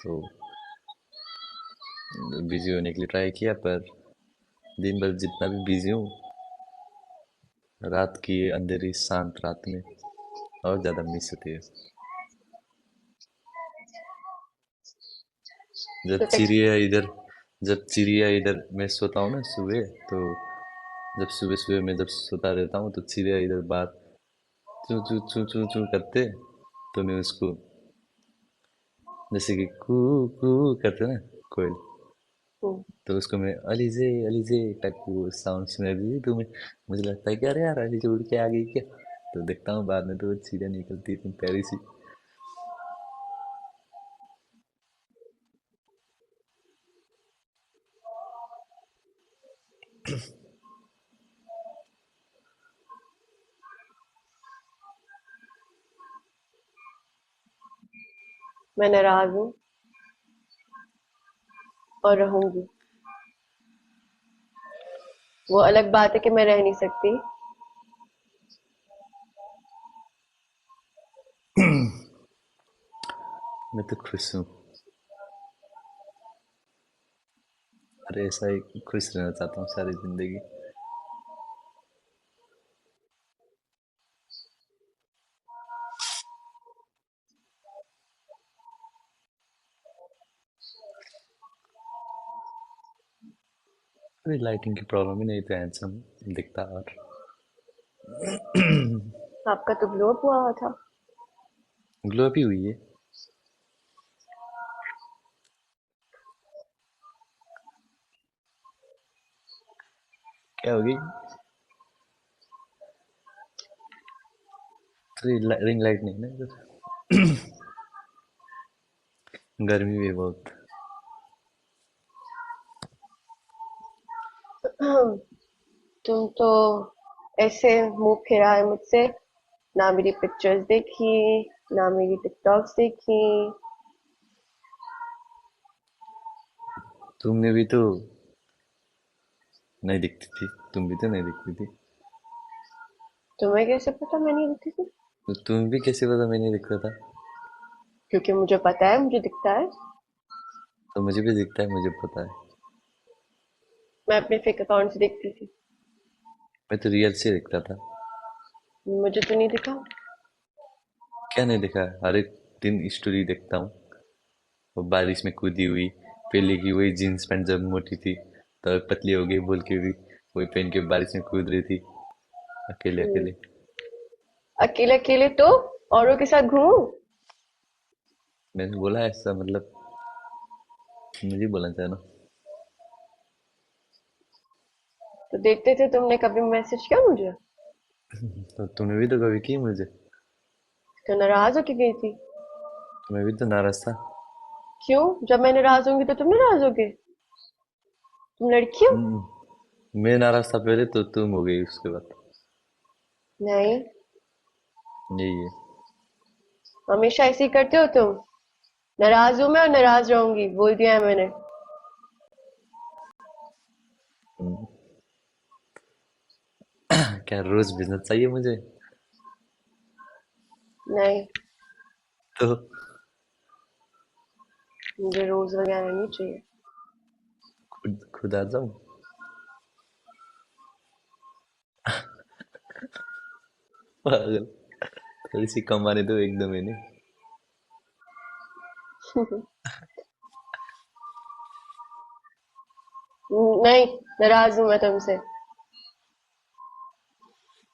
तो बिजी होने के लिए ट्राई किया, पर दिन भर जितना भी बिजी हूँ, रात की अंधेरी शांत रात में और ज्यादा मिस होती है। जब तो टेक्स्ट। चिड़िया इधर जब चिड़िया इधर मैं सोता हूँ ना सुबह, तो जब सुबह सुबह मैं जब सोता रहता हूँ तो चिड़िया इधर बात चू चू चू चू चू करते, तो मैं उसको जैसे कि कू कू करते ना कोयल, तो उसको मैं अलीजे टाइप की साउंड सुना दी तो मुझे लगता है कि अरे यार अलीजे उड़ के आ गई क्या। तो देखता हूँ बाद में तो वो चिड़िया निकलती है इतनी प्यारी सी। मैं नाराज हूँ और रहूंगी। वो अलग बात है कि मैं रह नहीं सकती। मैं तो खुश हूँ। अरे ऐसा ही खुश रहना चाहता हूँ सारी जिंदगी। अरे लाइटिंग की प्रॉब्लम ही नहीं तो हैंडसम दिखता। और आपका तो ग्लो अप हुआ था। ग्लो अप ही हुई है। क्या होगी? तो रिंग लाइट नहीं है ना इधर। गर्मी भी है बहुत। तुम तो ऐसे मुंह फेरा है मुझसे। ना मेरी पिक्चर्स देखी, ना मेरी टिकटॉक्स देखी। तुमने भी तो नहीं दिखती थी। तुम भी तो नहीं दिखती थी। तुम्हें कैसे पता मैं नहीं दिखती थी? तो तुम भी कैसे पता मैं नहीं दिखता था? क्योंकि मुझे पता है, मुझे दिखता है। तो मुझे भी दिखता है, मुझे पता है। मैं अपने फेक अकाउंट से देखती थी। मैं तो रियल से दिखता था। मुझे तो नहीं दिखा। क्या नहीं दिखा? हर एक दिन स्टोरी देखता हूँ। वो बारिश में कूदी हुई, पहले की वही जीन्स पैंट जब मोटी थी, तो पतली हो गई बोल के भी वही पहन के बारिश में कूद रही थी, अकेले हम्म, अकेले। अकेले अकेले तो औरों के साथ घूमूं? मैंने बोला ऐसा, मतलब मुझे बोलना चाहे ना। तो देखते थे, तुमने कभी मैसेज किया मुझे? तो तूने भी तो कभी की मुझे। तो नाराज होके गई थी। तुम्हें भी तो नाराज था। क्यों? जब मैं नाराज होंगी तो तुम नाराज होगे? तुम लड़की हो। मैं नाराज था पहले, तो तुम हो गई उसके बाद। नहीं, यही है। हमेशा ऐसे ही करते हो तुम। नाराज हूं मैं और नाराज रहूंगी, बोल दिया है मैंने। हम्म, क्या रोज भेजना चाहिए मुझे? नहीं, तो मुझे रोज वगैरह नहीं चाहिए। खुद खुद आ जाऊं? पागल। थोड़ी सी कमाने दो एक दो महीने। नहीं, नाराज हूं मैं तुमसे।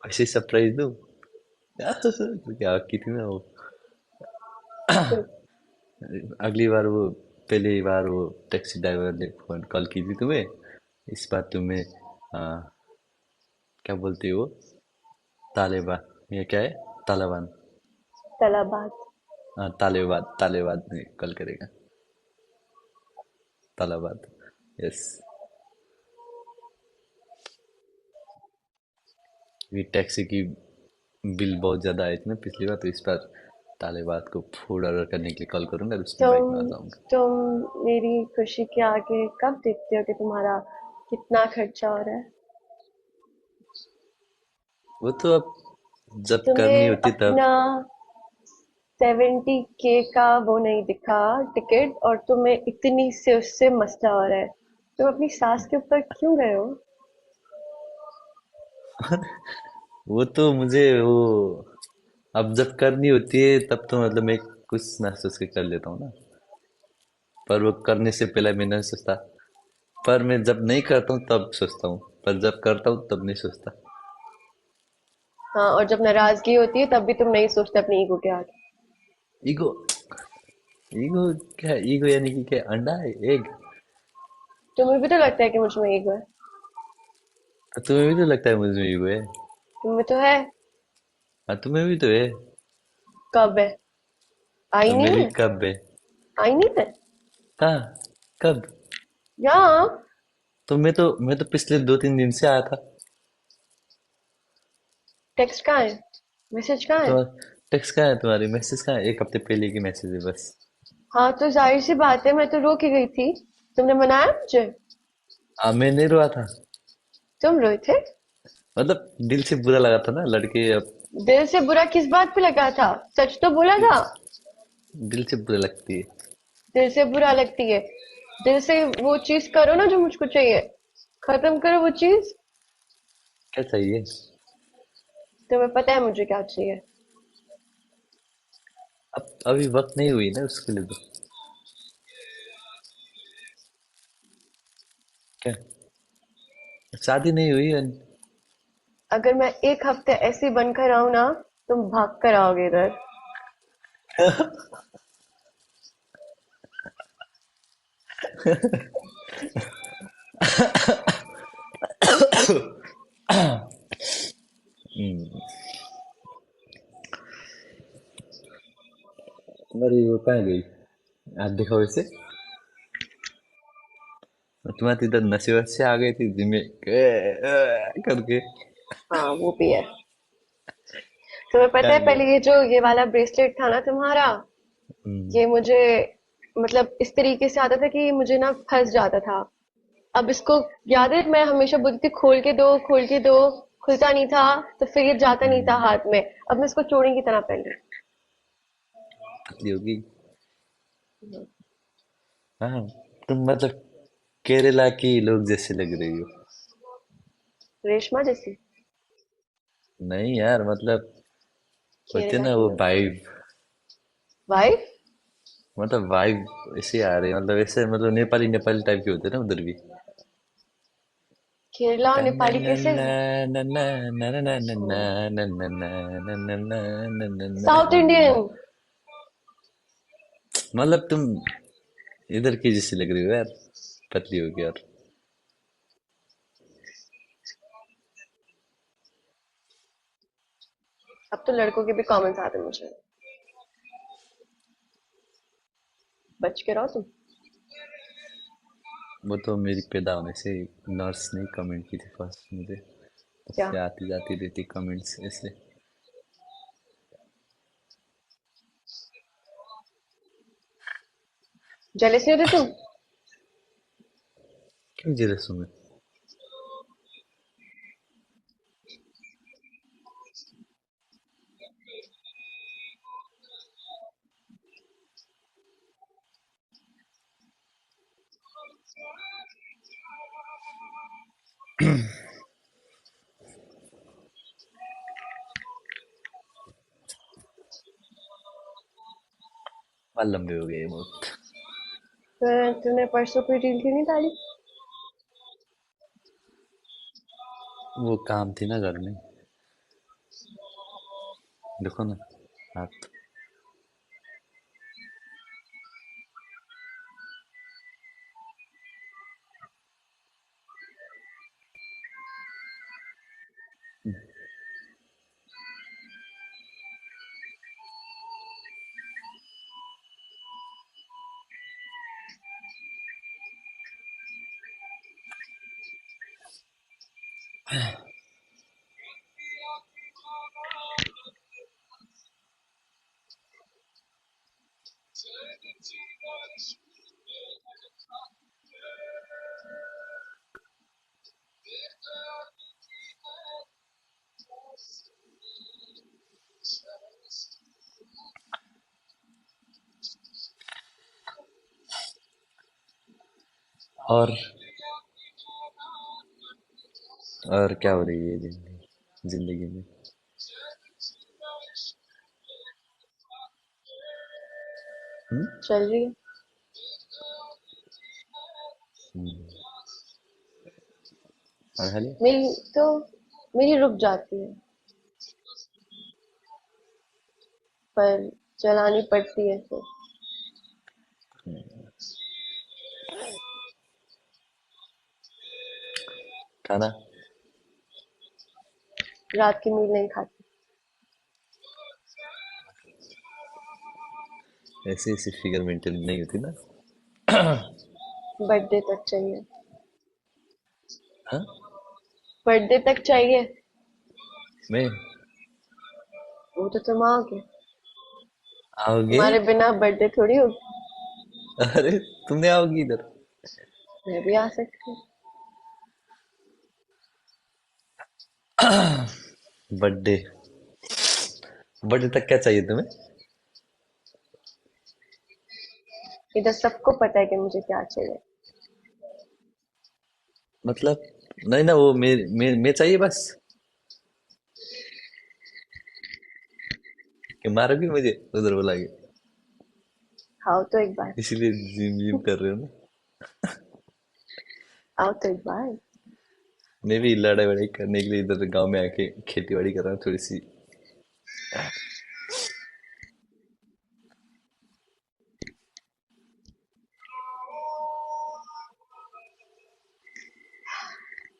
ऐसे सरप्राइज दो। तो क्या की थी ना वो, अगली बार वो, पहली बार वो टैक्सी ड्राइवर ने फोन कॉल की थी तुम्हें। इस बार तुम्हें क्या बोलती हो, तालिबान, ये क्या है, तालिबान। तलाबात। हाँ तालिबान, तालिबान में कॉल करेगा। तालिबान। यस। ये टैक्सी की बिल बहुत ज्यादा आई थी ना पिछली बार, तो इस बार तालिबान को फूड ऑर्डर करने के लिए कॉल करूंगा और उसकी बाइक में आ तुम जाऊंगा। तुम मेरी खुशी के आगे कब देखते हो कि तुम्हारा कितना खर्चा हो रहा है? वो तो अब जब करनी तुम्हें होती तब। अपना 70K का वो नहीं दिखा टिकट, और तुम्हें इतनी से उससे मसला हो रहा है। तुम अपनी सास के ऊपर क्यों गए हो? वो तो मुझे वो अब जब करनी होती है तब तो मतलब मैं कुछ ना सोच के कर लेता हूँ ना। पर वो करने से पहले मैं नहीं सोचता। पर मैं जब नहीं करता हूँ तब सोचता हूँ। पर जब करता हूँ तब नहीं सोचता। हाँ, और जब नाराजगी होती है तब भी तुम नहीं सोचते अपनी ईगो के आगे। ईगो। ईगो क्या? ईगो यानी कि क्या? अंडा है? एग? तुम्हें भी तो लगता है कि मुझ में ईगो है। तुम्हें भी तो लगता है मुझे में ईगो है। तुम्हें तो है। हाँ, तुम्हें भी तो है। कब है? आई तो नहीं मेरी है। कब है? आई नहीं है। हाँ। कब? यहाँ। तो मैं तो पिछले 2-3 दिन से आया था। टेक्स्ट कहाँ है? मैसेज कहाँ है? तो टेक्स्ट कहाँ है? तुम्हारी मैसेज कहाँ है? 1 हफ्ते पहले की मैसेज है बस। हाँ, तो जाहिर सी बात है, मैं तो रो के गई थी। तुमने मनाया मुझे? हाँ, मैं नहीं रोया था। तुम रोए थे। मतलब दिल से बुरा लगा था ना लड़के अब। दिल से बुरा किस बात पे लगा था? सच तो बोला था। दिल से बुरा लगती है। दिल से बुरा लगती है। दिल से वो चीज करो ना जो मुझको चाहिए। खत्म करो वो चीज। क्या चाहिए? तुम्हें पता है मुझे क्या चाहिए। अब अभी वक्त नहीं हुई ना उसके लिए तो। क्या? शादी नहीं हुई अगर मैं एक हफ्ते ऐसी बनकर आऊं ना, तुम भाग कर आओगे इधर। हम्म, तुम्हारी वो कहाँ गई? आज देखो वैसे। तुम्हारी इधर नशे वशे आ गई थी जिम्मे करके। हाँ, वो भी है। तुम्हें पता कहाँ है, गए? पहले ये वाला ब्रेसलेट था ना तुम्हारा, हम्म। ये मुझे मतलब इस तरीके से आता था कि ये मुझे ना फंस जाता था। अब इसको याद है, मैं हमेशा बोलती थी खोल के दो, खोल के दो। खुलता नहीं था। तो फिर ये जाता नहीं था हम्म, हाथ में। अब मैं इसको चूड़ी की तरह पहन रही पतली होगी। हूँ। हाँ। तुम मतलब केरला की लोग जैसे लग रही हो। रेशमा जैसी। नहीं यार, मतलब होते केरला ना के वो लोग। वाइब। वाइफ। मतलब वाइब ऐसे आ रही है, मतलब ऐसे मतलब नेपाली नेपाली टाइप के होते हैं ना उधर भी। केरला और नेपाली कैसे? South Indian. मतलब तुम इधर की जैसी लग रही हो यार। पतली होगी यार। अब तो लड़कों के भी कमेंट्स आते हैं मुझे। बच के रहो तुम। वो तो मेरी पैदा होने से नर्स ने कमेंट की थी फर्स्ट मुझे। क्या? उससे आती जाती रहती कमेंट्स ऐसे। जेलस नहीं होते तुम? क्यों जेलस हूँ मैं? बाल लंबे हो गए बहुत। फिर तूने परसों कोई रील क्यों नहीं डाली? वो काम थी ना घर में। देखो ना, हाथ। और और क्या हो रही है जिंदगी जिंदगी में? हम्म? चल रही है। हम्म, पढ़ा लिया? मेरी तो मेरी रुक जाती है, पर चलानी पड़ती है फिर। खाना? रात की मील नहीं खाती। ऐसे ऐसी फिगर मेंटेन नहीं होती ना। बर्थडे तक चाहिए। हाँ। बर्थडे तक चाहिए। मैं वो तो तुम आओगे। आओगे? तुम्हारे बिना बर्थडे थोड़ी होगी। अरे तुमने आओगी इधर? मैं भी आ सकती हूँ। बर्थडे बर्थडे तक क्या चाहिए तुम्हें? इधर सबको पता है कि मुझे क्या चाहिए। मतलब नहीं ना, वो मैं चाहिए बस, कि मारोगी मुझे उधर बुला के? आओ तो एक बार। इसीलिए जिम जिम कर रहे हो ना? आओ तो एक बार। मैं भी लड़ाई वड़ाई करने के लिए इधर गांव में आके खेती बाड़ी कर रहा हूँ थोड़ी सी।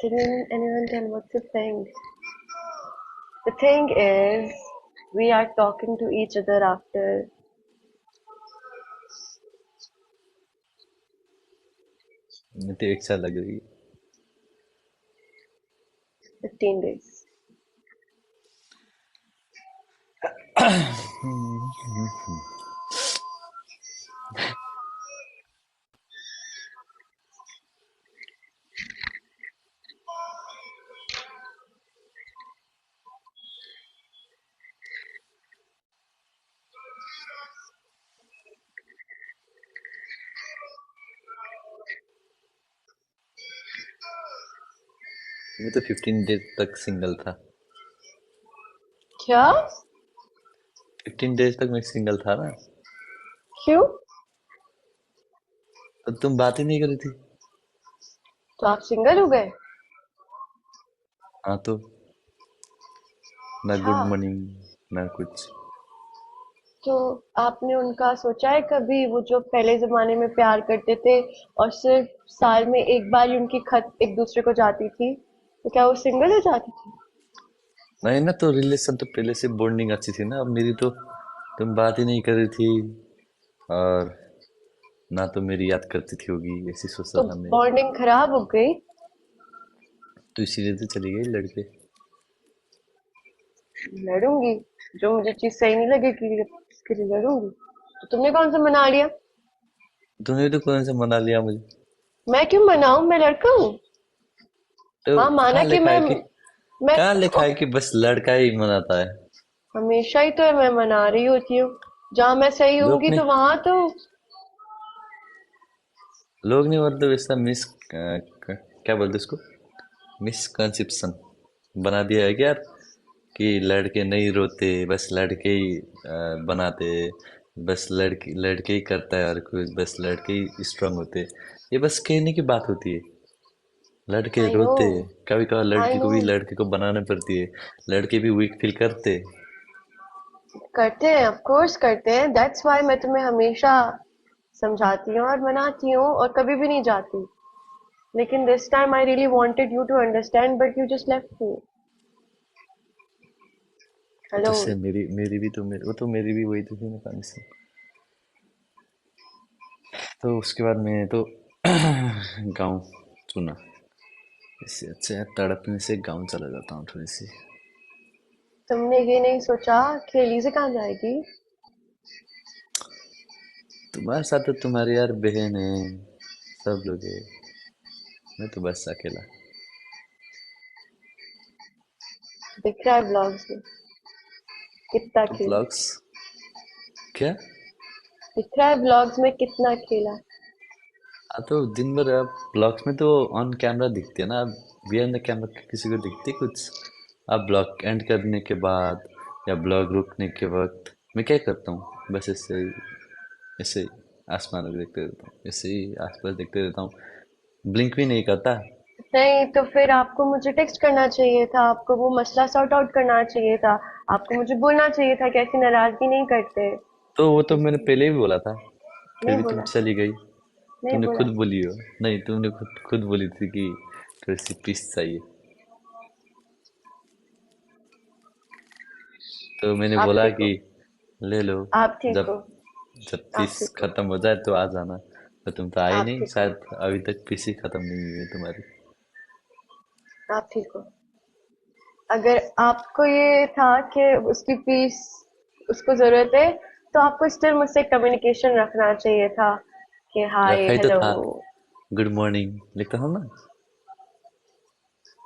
Can anyone tell what's the thing? The thing is, we are talking to each other after मैं तो एक साल लग रही 15 days. मैं तो 15 डेज तक सिंगल था। क्या? 15 डेज तक मैं सिंगल था ना। क्यों? तो तुम बात ही नहीं करी थी। तो आप सिंगल हो गए? हाँ तो, ना अच्छा। गुड मॉर्निंग ना कुछ। तो आपने उनका सोचा है कभी, वो जो पहले जमाने में प्यार करते थे और सिर्फ साल में एक बार ही उनकी खत एक दूसरे को जाती थी, तो क्या वो सिंगल हो जाती थी? नहीं ना, तो रिलेशन तो पहले से बॉन्डिंग अच्छी थी ना। अब मेरी तो तुम बात ही नहीं कर रही थी, और ना तो मेरी याद करती थी होगी, ऐसी सोचता तो था मैं। बॉन्डिंग खराब हो गई। तो इसीलिए तो चली गई लड़के। लड़ूंगी। जो मुझे चीज सही नहीं लगेगी उसके लिए लड़ूंगी। तो तुमने कौन सा मना लिया? तुमने तो कौन सा मना लिया मुझे? मैं क्यों मनाऊं, मैं लड़का हूँ। तो हाँ, माना कहाँ कि लिखा है कि मैं कहाँ लिखा है कि बस लड़का ही मनाता है? हमेशा ही तो मैं मना रही होती हूँ। जहाँ मैं सही लोग होंगी ने तो वहां तो। लोग ने मतलब ऐसा क्या बोलते उसको, मिसकंसेप्शन बना दिया है कि यार, कि लड़के नहीं रोते, बस लड़के ही बनाते, बस लड़के लड़के ही करता है और कुछ, बस लड़के ही स्ट्रांग होते। ये बस कहने की बात होती है। लड़के आई नो। रोते, कभी कभार आई लड़की को नो। भी लड़के को बनाना पड़ती है। लड़के भी वीक फील करते। करते हैं, ऑफ कोर्स करते हैं, दैट्स व्हाई मैं तुम्हें हमेशा समझाती हूँ और मनाती हूँ और कभी भी नहीं जाती। लेकिन this time I really wanted you to understand but you just left me वो तो अलोन। से मेरी मेरी भी तो वो तो मेरी भी वही तो थी ना पानी से। तो उसके बाद मैं तो गाँव चुना। इससे अच्छा है तड़पने से गाँव चला जाता हूँ थोड़ी सी। तुमने ये नहीं सोचा कि एलिज़ा कहाँ जाएगी? तुम्हारे साथ तो तुम्हारी यार बहन है, सब लोग है। मैं तो बस अकेला। दिख रहा है व्लॉग्स में कितना खेला। ब्लॉग्स? क्या? दिख रहा है व्लॉग्स में कितना खेला। हाँ तो दिन भर आप ब्लॉग्स में तो ऑन कैमरा दिखते हैं ना, आप बिहाइंड द कैमरा किसी को दिखती कुछ? आप ब्लॉग एंड करने के बाद या ब्लॉग रुकने के वक्त मैं क्या करता हूँ, बस ऐसे ही आसमान को देखते रहता हूँ, ऐसे ही आसपास देखते रहता हूँ, ब्लिंक भी नहीं करता। नहीं तो फिर आपको मुझे टेक्स्ट करना चाहिए था, आपको वो मसला सॉर्ट आउट करना चाहिए था, आपको मुझे बोलना चाहिए था कि ऐसी नाराजगी नहीं करते। तो वो तो मैंने पहले भी बोला था, फिर नहीं भी तुम बोला, चली गई। नहीं तुमने बोला। खुद बोली हो। नहीं, तुमने खुद खुद बोली थी कि थोड़ी सी पीस चाहिए, तो मैंने आप बोला ठीक कि हो। ले लो। आप ठीक जब हो। जब आप पीस ठीक हो। खत्म हो जाए तो आ जाना। तो तुम तो आए आप नहीं, ठीक हो। शायद अभी तक पीस ही खत्म नहीं हुई है तुम्हारी। आप ठीक हो। अगर आपको ये था कि उसकी फीस उसको जरूरत है, तो आपको स्टिल मुझसे कम्युनिकेशन रखना चाहिए था कि हाय रखा ही तो हेलो। था, गुड मॉर्निंग लिखता हूँ ना।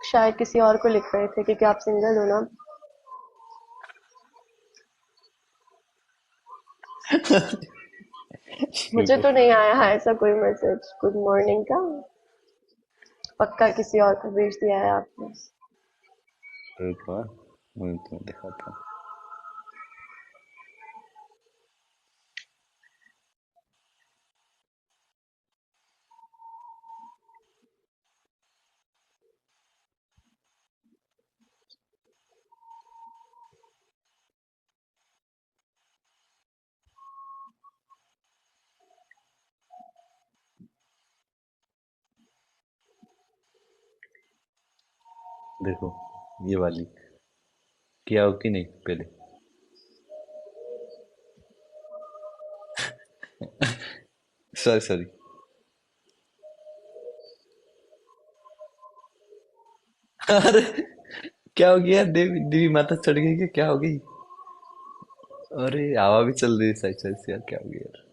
शायद किसी और को लिख रहे थे क्योंकि आप सिंगल हो ना। मुझे तो नहीं आया है ऐसा कोई मैसेज गुड मॉर्निंग का। पक्का किसी और को भेज दिया है आपने। रुको हाँ, मैं तुम्हें दिखाता हूँ। देखो ये वाली, किया हो कि नहीं पहले? Sorry sorry. अरे क्या हो गया, देवी देवी माता चढ़ गई, क्या क्या हो गई? अरे हवा भी चल रही है साइड साइड से यार, क्या हो गया यार?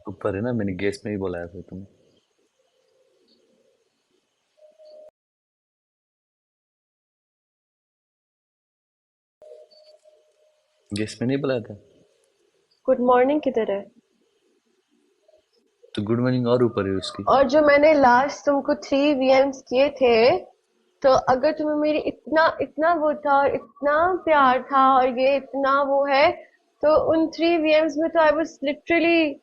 ऊपर है ना, मैंने गेस में ही बोला था तुम्हें। गेस में नहीं बोला था? गुड मॉर्निंग किधर है? तो गुड मॉर्निंग और ऊपर है उसकी। और जो मैंने लास्ट तुमको 3 VMs किए थे, तो अगर तुम्हें मेरी इतना इतना वो था और इतना प्यार था और ये इतना वो है, तो उन 3 VMs में तो I was literally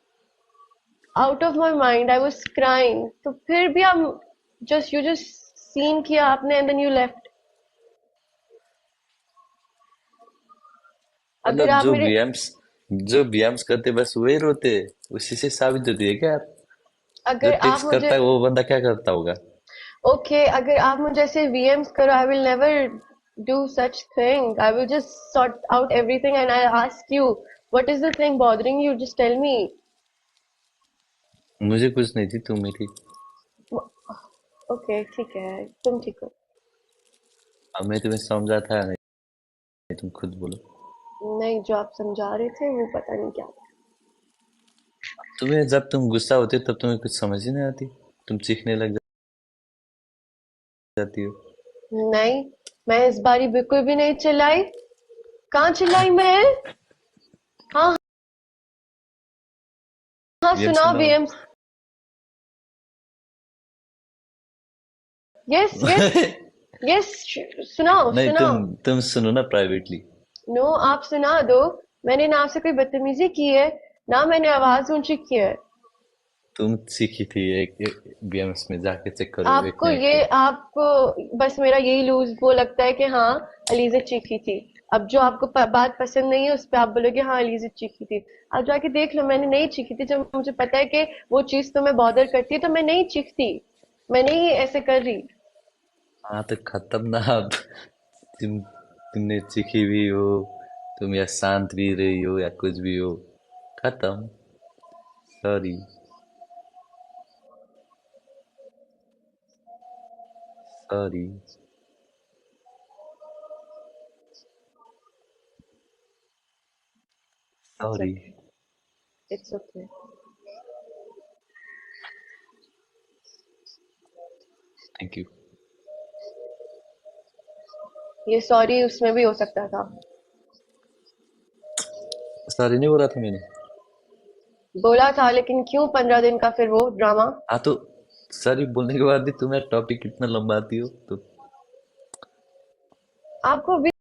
out of my mind, I was crying. तो फिर भी आप जस्ट सीन किया आपने एंड देन यू लेफ्ट। अगर मतलब आप मेरे जो बीएम्स करते बस वही रोते, उसी से साबित होती है क्या यार? जो अगर आप टेक्स्ट मुझे करता है वो बंदा क्या करता होगा? ओके अगर आप मुझे ऐसे VMs करो, I will never do such thing. I will just sort out everything and I ask you what is the thing bothering you, just tell me. मुझे कुछ नहीं थी, तुम ही थी। ओके ठीक है, तुम ठीक हो। अब मैं तुम्हें समझा था नहीं, तुम खुद बोलो। नहीं, जो आप समझा रहे थे वो पता नहीं क्या था। तुम्हें जब तुम गुस्सा होते तब तुम्हें कुछ समझ ही नहीं आती, तुम चीखने लग जाती हो। नहीं, मैं इस बारी बिल्कुल भी नहीं चिल्लाई। कहाँ चिल्लाई मैं? हाँ हाँ, बीएम सुनाओ सुनाओ। VMs। यस यस नहीं, यस, सुनाओ सुनाओ। तुम सुनो ना प्राइवेटली। नो, आप सुना दो। मैंने ना आपसे कोई बदतमीजी की है, ना मैंने आवाज ऊंची की है। तुम सीखी थी एक बीएमएस में, जाके चेक करो एक मिनट के। आपको बस मेरा यही लूज वो लगता है कि हाँ अलीजा चीखी थी। अब जो आपको बात पसंद नहीं है उस पर आप बोलोगे हाँ अलीजा चीखी थी। आप जाके देख लो, मैंने नहीं चीखी थी। जब मुझे पता है कि वो चीज तुम्हें बॉदर करती है तो मैं नहीं चीखती, मैं नहीं ऐसे कर रही। हाँ तो खत्म ना अब। तुमने सीखी भी हो, तुम या शांत भी रही हो या कुछ भी हो, खत्म। Sorry. Sorry. It's sorry. okay. It's okay. Thank you. ये सॉरी उसमें भी हो सकता था। सॉरी नहीं बोला था मैंने। बोला था, लेकिन क्यों 15 दिन का फिर वो ड्रामा? हाँ तो सॉरी बोलने के बाद भी तुम्हें टॉपिक इतना लंबाती हो तो आपको भी